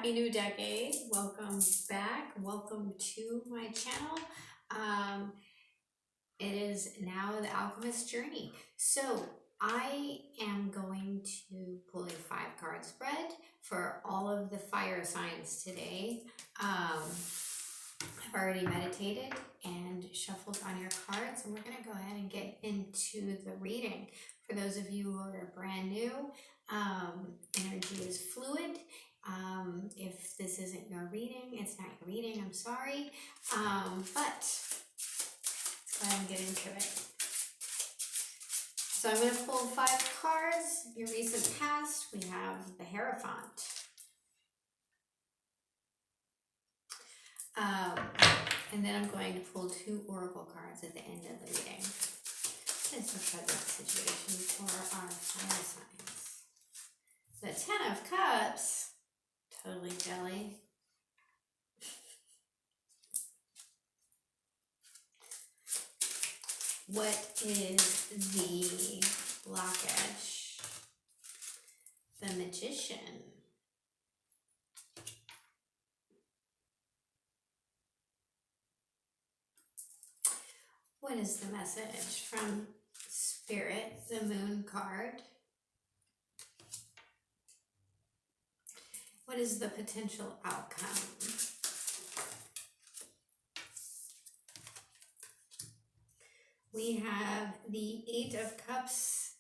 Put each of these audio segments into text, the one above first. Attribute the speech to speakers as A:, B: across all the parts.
A: Happy new decade. Welcome back. Welcome to my channel. It is now the Alchemist Journey. So I am going to pull a 5-card spread for all of the fire signs today. I've already meditated and shuffled on your cards, and we're going to go ahead and get into the reading. For those of you who are brand new, energy is fluid. If this isn't your reading, it's not your reading, I'm sorry. But let's go ahead and get into it. So I'm going to pull 5 cards. Your recent past, we have the Hierophant. And then I'm going to pull 2 oracle cards at the end of the reading. It's a present situation for our fire signs. The 10 of Cups, totally jelly. What is the blockage? The Magician. What is the message from Spirit? The Moon card. What is the potential outcome? We have the 8 of Cups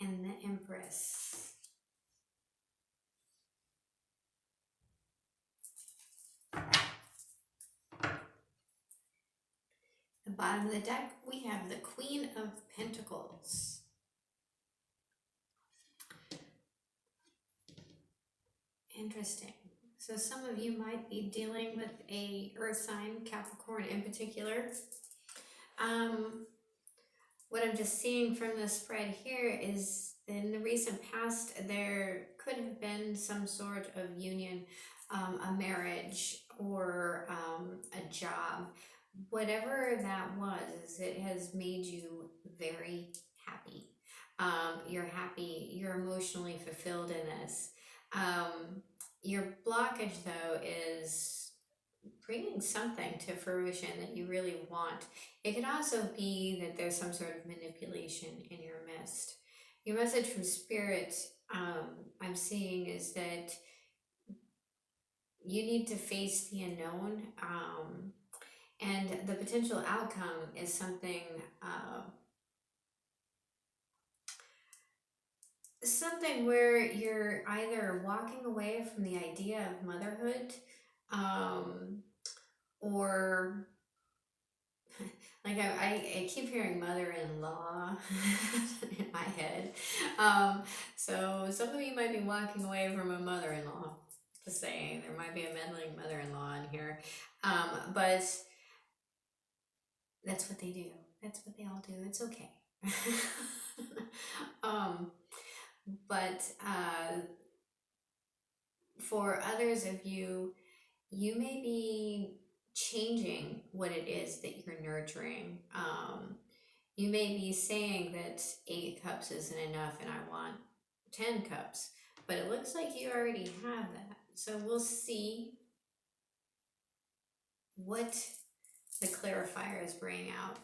A: and the Empress. The bottom of the deck, we have the Queen of Pentacles. Interesting. So some of you might be dealing with a earth sign, Capricorn in particular. What I'm just seeing from the spread here is in the recent past, there could have been some sort of union, a marriage or a job. Whatever that was, it has made you very happy. You're happy, you're emotionally fulfilled in this. Your blockage, though, is bringing something to fruition that you really want. It could also be that there's some sort of manipulation in your midst. Your message from Spirit, I'm seeing, is that you need to face the unknown, and the potential outcome is something something where you're either walking away from the idea of motherhood, or like I keep hearing mother-in-law in my head. So some of you might be walking away from a mother-in-law. Just saying, there might be a meddling mother-in-law in here. But that's what they do. That's what they all do. It's okay. But for others of you, you may be changing what it is that you're nurturing. You may be saying that 8 cups isn't enough and I want 10 cups, but it looks like you already have that. So we'll see what the clarifiers bring out.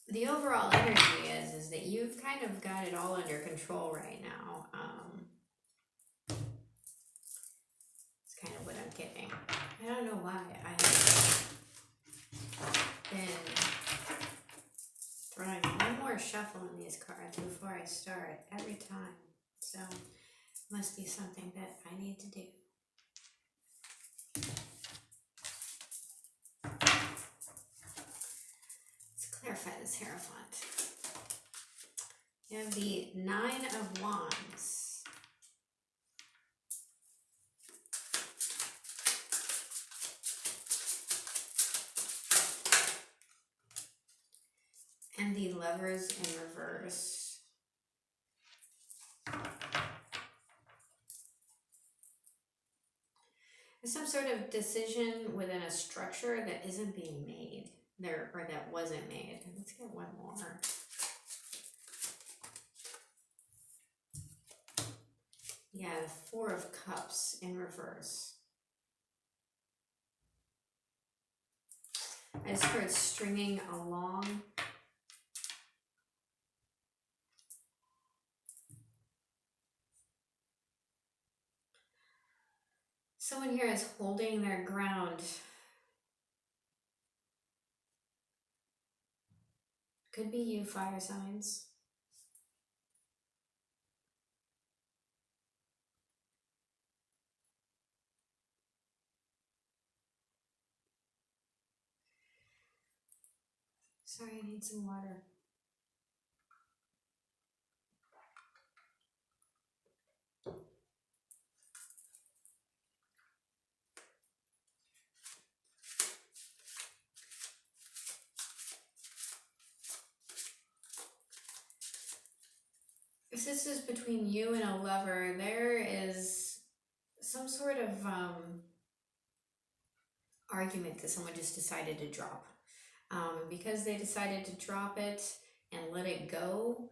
A: The overall energy is that you've kind of got it all under control right now. It's kind of what I'm getting. I don't know why I have been throwing one more shuffle on these cards before I start every time. So it must be something that I need to do. Clarify this Hierophant. You have the 9 of Wands. And the Lovers in reverse. There's some sort of decision within a structure that isn't being made. Or that wasn't made. Let's get one more. Yeah, the Four of Cups in reverse. I just heard stringing along. Someone here is holding their ground. Could be you, fire signs. Sorry, I need some water. If this is between you and a lover, there is some sort of argument that someone just decided to drop. Because they decided to drop it and let it go,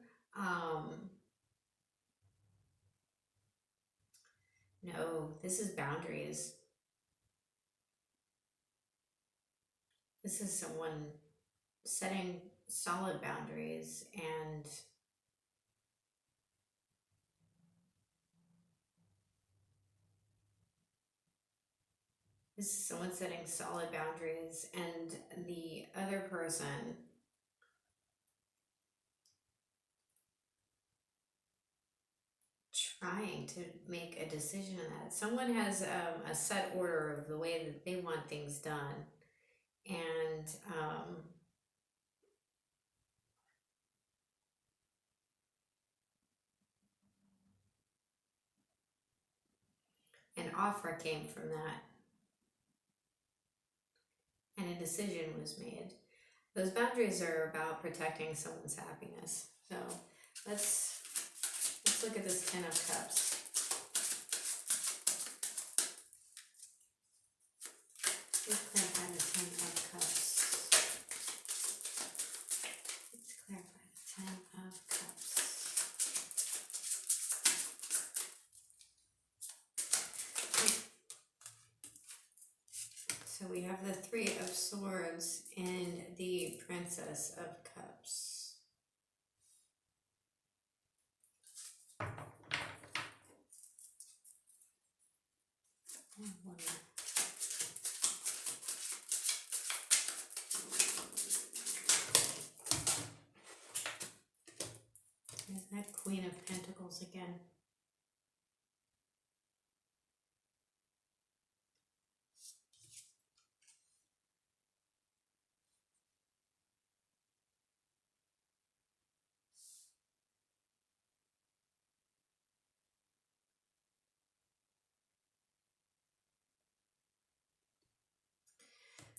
A: no, this is boundaries. This is someone setting solid boundaries, and this is someone setting solid boundaries, and the other person trying to make a decision on that. Someone has a set order of the way that they want things done, and an offer came from that, and a decision was made. Those boundaries are about protecting someone's happiness. So let's look at this Ten of Cups. Let's clarify the Ten of Cups. Let's clarify the Ten of Cups. So we have the Three of Swords and the Princess of Cups. There's that Queen of Pentacles again.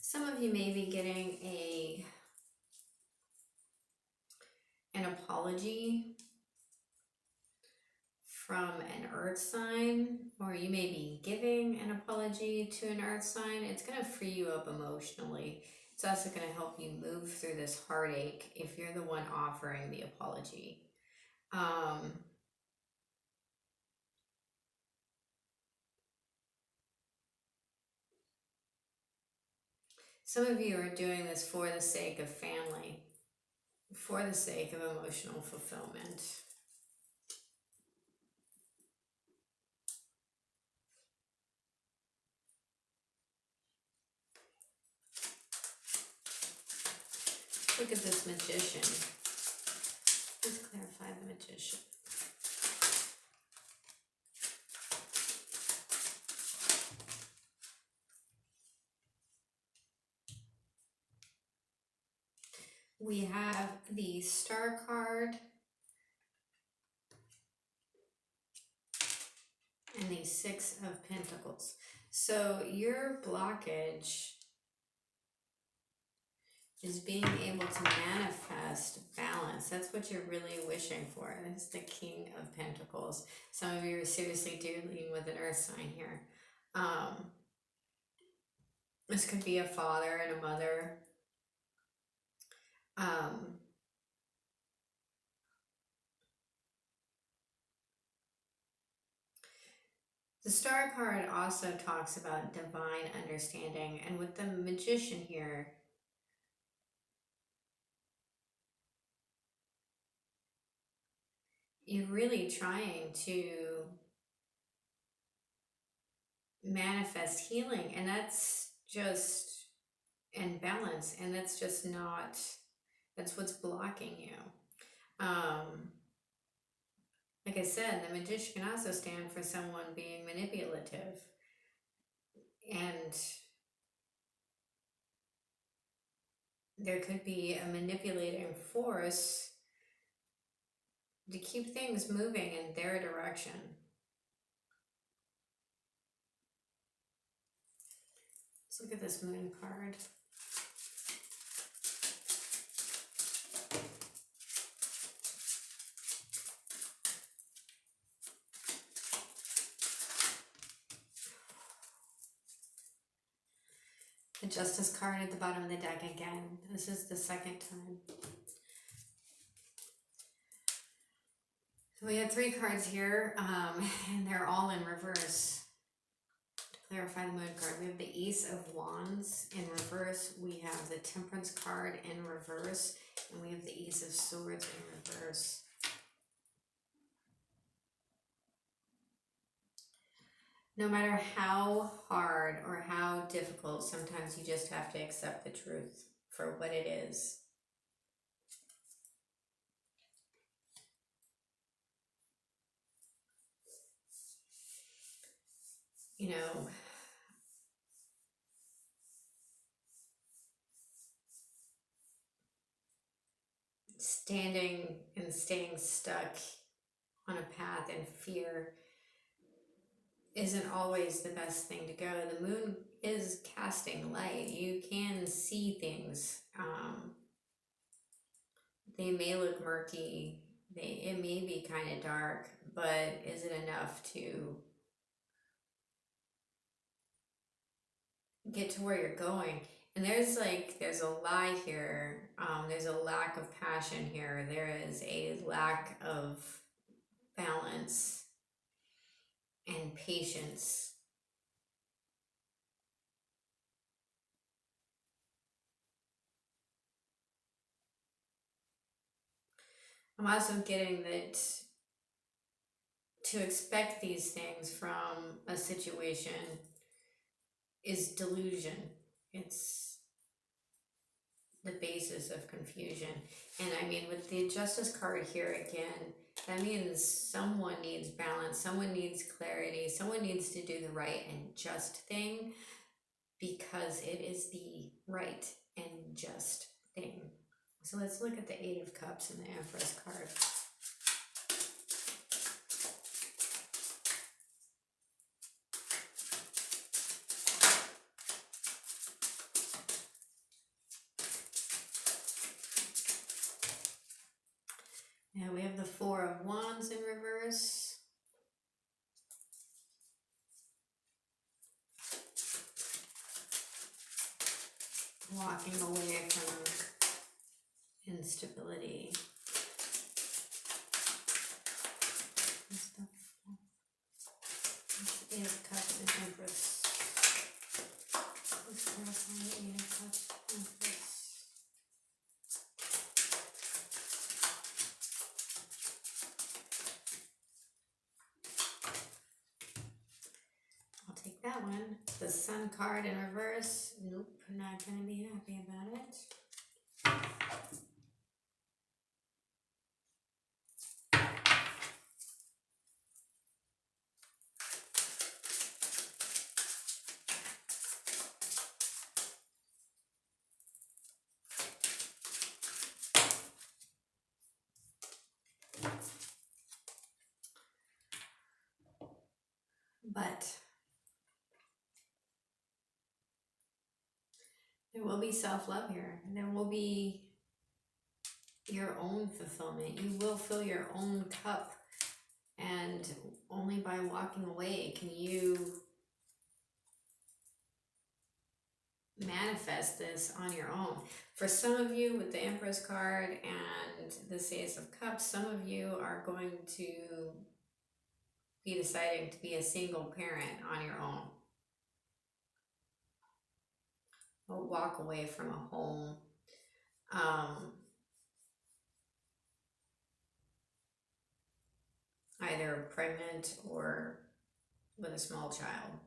A: Some of you may be getting an apology from an earth sign, or you may be giving an apology to an earth sign. It's going to free you up emotionally. It's also going to help you move through this heartache if you're the one offering the apology. Some of you are doing this for the sake of family, for the sake of emotional fulfillment. Look at this Magician. Let's clarify the Magician. We have the Star card and the Six of Pentacles. So your blockage is being able to manifest balance. That's what you're really wishing for. It's the King of Pentacles. Some of you are seriously dealing with an earth sign here. This could be a father and a mother. The Star card also talks about divine understanding, and with the Magician here, you're really trying to manifest healing, and that's just, and balance, and that's just not, that's what's blocking you. Like I said, the Magician can also stand for someone being manipulative, and there could be a manipulating force to keep things moving in their direction. Let's look at this Moon card. The Justice card at the bottom of the deck again. This is the second time. So we have 3 cards here, and they're all in reverse. To clarify the Moon card, we have the Ace of Wands in reverse, we have the Temperance card in reverse, and we have the Ace of Swords in reverse. No matter how hard or how difficult, sometimes you just have to accept the truth for what it is. You know, standing and staying stuck on a path in fear isn't always the best thing to go. The moon is casting light. You can see things. They may look murky. It may be kind of dark, but is it enough to get to where you're going? And there's a lie here. There's a lack of passion here. There is a lack of balance and patience. I'm also getting that to expect these things from a situation is delusion. It's the basis of confusion. And I mean, with the Justice card here again, that means someone needs balance, someone needs clarity, someone needs to do the right and just thing because it is the right and just thing. So let's look at the Eight of Cups and the Empress card. Now we have the Four of Wands in reverse. Walking away from instability. That's the Eight of Cups and Empress. Let's clarify the Eight of Cups and Empress. I'll take that one. The Sun card in reverse. Nope, not going to be happy about it. But there will be self-love here. There will be your own fulfillment. You will fill your own cup. And only by walking away can you manifest this on your own. For some of you with the Empress card and the Ace of Cups, some of you are going to be deciding to be a single parent on your own, or walk away from a home, either pregnant or with a small child.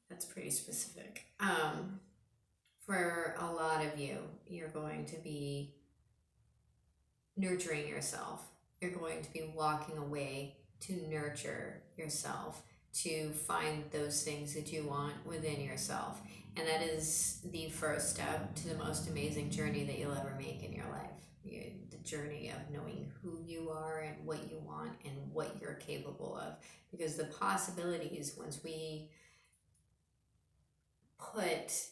A: That's pretty specific. For a lot of you, you're going to be nurturing yourself. You're going to be walking away to nurture yourself, to find those things that you want within yourself. And that is the first step to the most amazing journey that you'll ever make in your life. The journey of knowing who you are and what you want and what you're capable of. Because the possibilities, once we put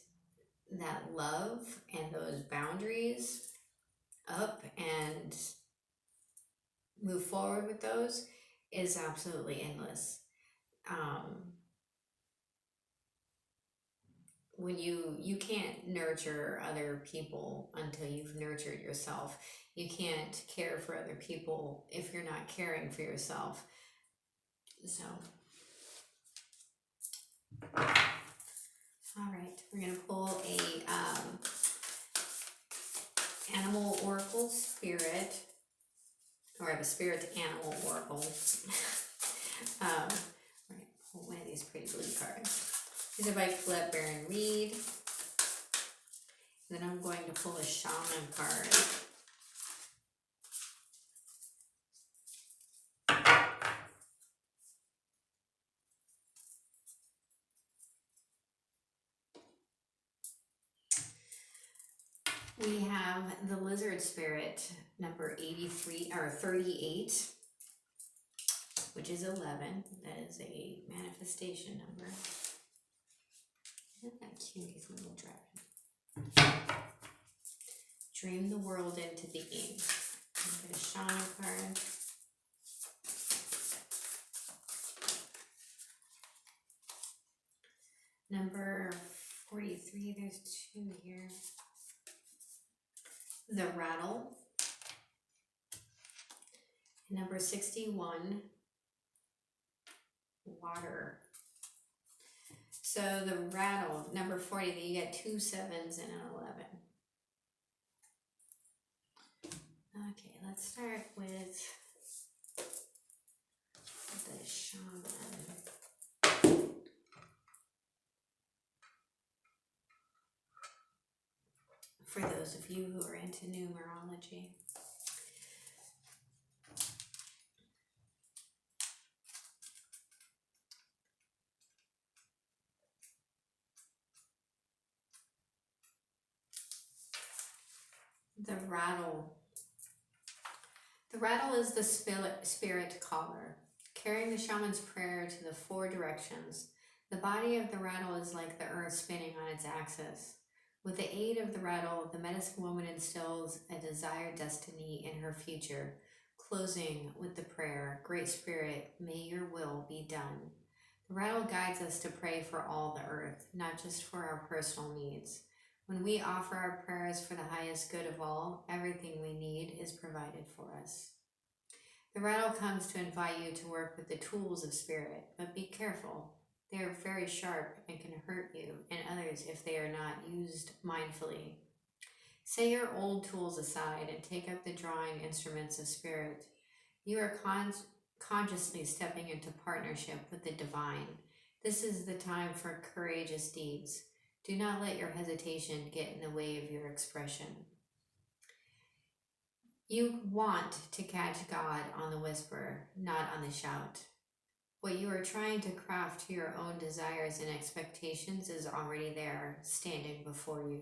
A: that love and those boundaries up and move forward with those, is absolutely endless. When you can't nurture other people until you've nurtured yourself. You can't care for other people if you're not caring for yourself. So, all right, we're gonna pull a animal oracle spirit, or I have a spirit animal oracle. We're gonna pull one of these pretty blue cards. These are by Colette Baron Reed. And then I'm going to pull a shaman card. We have the lizard spirit, number 83 or 38, which is 11. That is a manifestation number. Isn't that cute? He's a little dragon. Dream the world into being. I'm get a shaman card. Number 43, there's 2 here. The rattle. Number 61, water. So the rattle, number 40, you get 2 7s and an 11. Okay, let's start with the shaman. For those of you who are into numerology. The rattle. The rattle is the spirit caller, carrying the shaman's prayer to the 4 directions. The body of the rattle is like the earth spinning on its axis. With the aid of the rattle, the medicine woman instills a desired destiny in her future, closing with the prayer, Great Spirit, may your will be done. The rattle guides us to pray for all the earth, not just for our personal needs. When we offer our prayers for the highest good of all, everything we need is provided for us. The rattle comes to invite you to work with the tools of spirit, but be careful. They are very sharp and can hurt you and others if they are not used mindfully. Set your old tools aside and take up the drawing instruments of spirit. You are consciously stepping into partnership with the divine. This is the time for courageous deeds. Do not let your hesitation get in the way of your expression. You want to catch God on the whisper, not on the shout. What you are trying to craft to your own desires and expectations is already there, standing before you.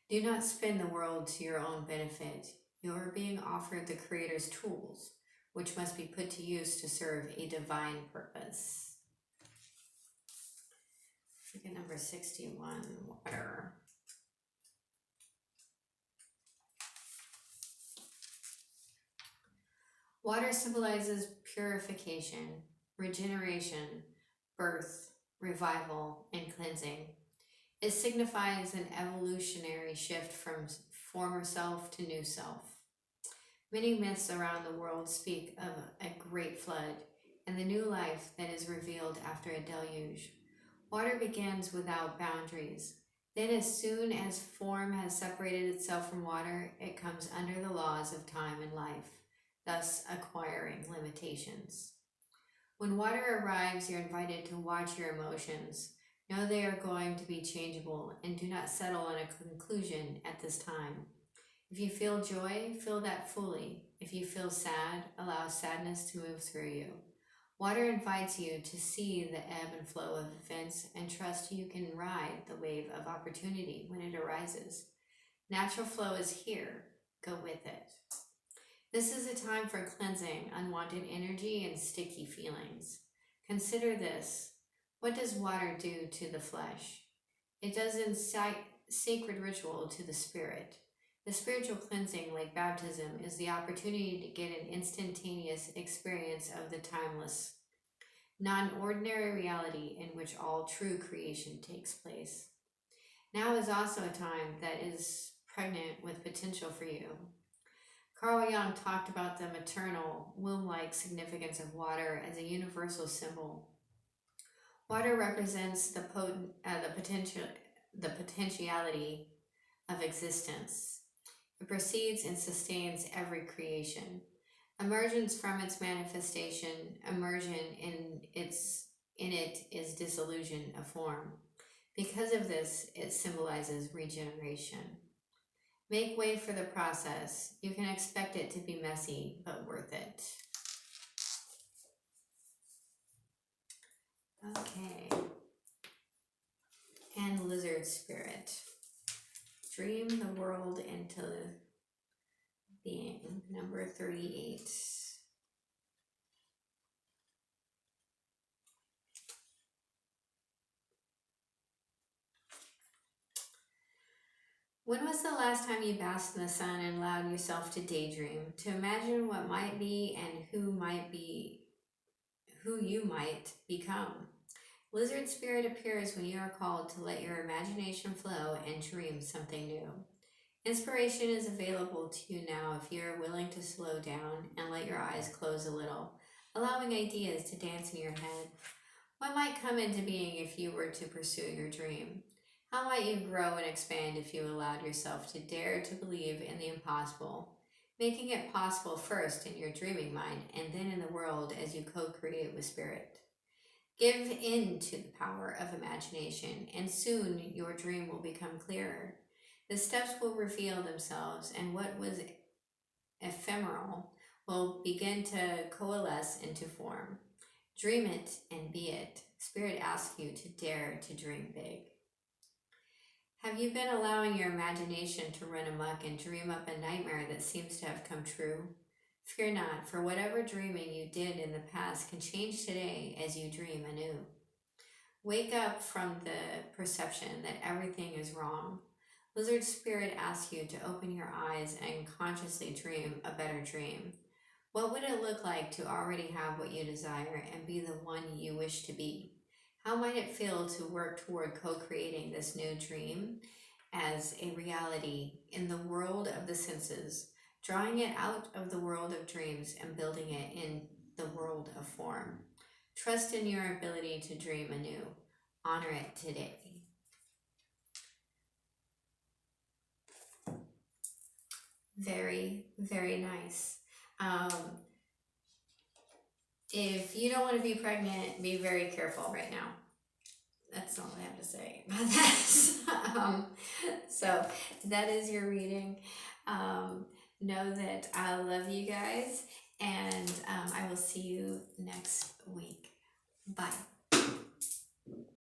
A: Do not spin the world to your own benefit. You are being offered the Creator's tools, which must be put to use to serve a divine purpose. Look at number 61, water. Water symbolizes purification, regeneration, birth, revival, and cleansing. It signifies an evolutionary shift from former self to new self. Many myths around the world speak of a great flood and the new life that is revealed after a deluge. Water begins without boundaries. Then, as soon as form has separated itself from water, it comes under the laws of time and life, thus acquiring limitations. When water arrives, you're invited to watch your emotions. Know they are going to be changeable and do not settle on a conclusion at this time. If you feel joy, feel that fully. If you feel sad, allow sadness to move through you. Water invites you to see the ebb and flow of events and trust you can ride the wave of opportunity when it arises. Natural flow is here. Go with it. This is a time for cleansing unwanted energy and sticky feelings. Consider this. What does water do to the flesh? It does incite sacred ritual to the spirit. The spiritual cleansing, like baptism, is the opportunity to get an instantaneous experience of the timeless, non-ordinary reality in which all true creation takes place. Now is also a time that is pregnant with potential for you. Carl Jung talked about the maternal, womb-like significance of water as a universal symbol. Water represents the potentiality of existence. It precedes and sustains every creation. Emergence from its manifestation, immersion in it is dissolution of form. Because of this, it symbolizes regeneration. Make way for the process. You can expect it to be messy, but worth it. Okay. And lizard spirit. Dream the world into being. Number 38. When was the last time you basked in the sun and allowed yourself to daydream, to imagine what might be and who you might become? Lizard spirit appears when you are called to let your imagination flow and dream something new. Inspiration is available to you now if you are willing to slow down and let your eyes close a little, allowing ideas to dance in your head. What might come into being if you were to pursue your dream? How might you grow and expand if you allowed yourself to dare to believe in the impossible, making it possible first in your dreaming mind and then in the world as you co-create with spirit? Give in to the power of imagination, and soon your dream will become clearer. The steps will reveal themselves, and what was ephemeral will begin to coalesce into form. Dream it and be it. Spirit asks you to dare to dream big. Have you been allowing your imagination to run amok and dream up a nightmare that seems to have come true? Fear not, for whatever dreaming you did in the past can change today as you dream anew. Wake up from the perception that everything is wrong. Lizard spirit asks you to open your eyes and consciously dream a better dream. What would it look like to already have what you desire and be the one you wish to be? How might it feel to work toward co-creating this new dream as a reality in the world of the senses, drawing it out of the world of dreams and building it in the world of form? Trust in your ability to dream anew. Honor it today. Very, very nice. If you don't want to be pregnant, be very careful right now. That's all I have to say about that. So that is your reading. Know that I love you guys, and I will see you next week. Bye.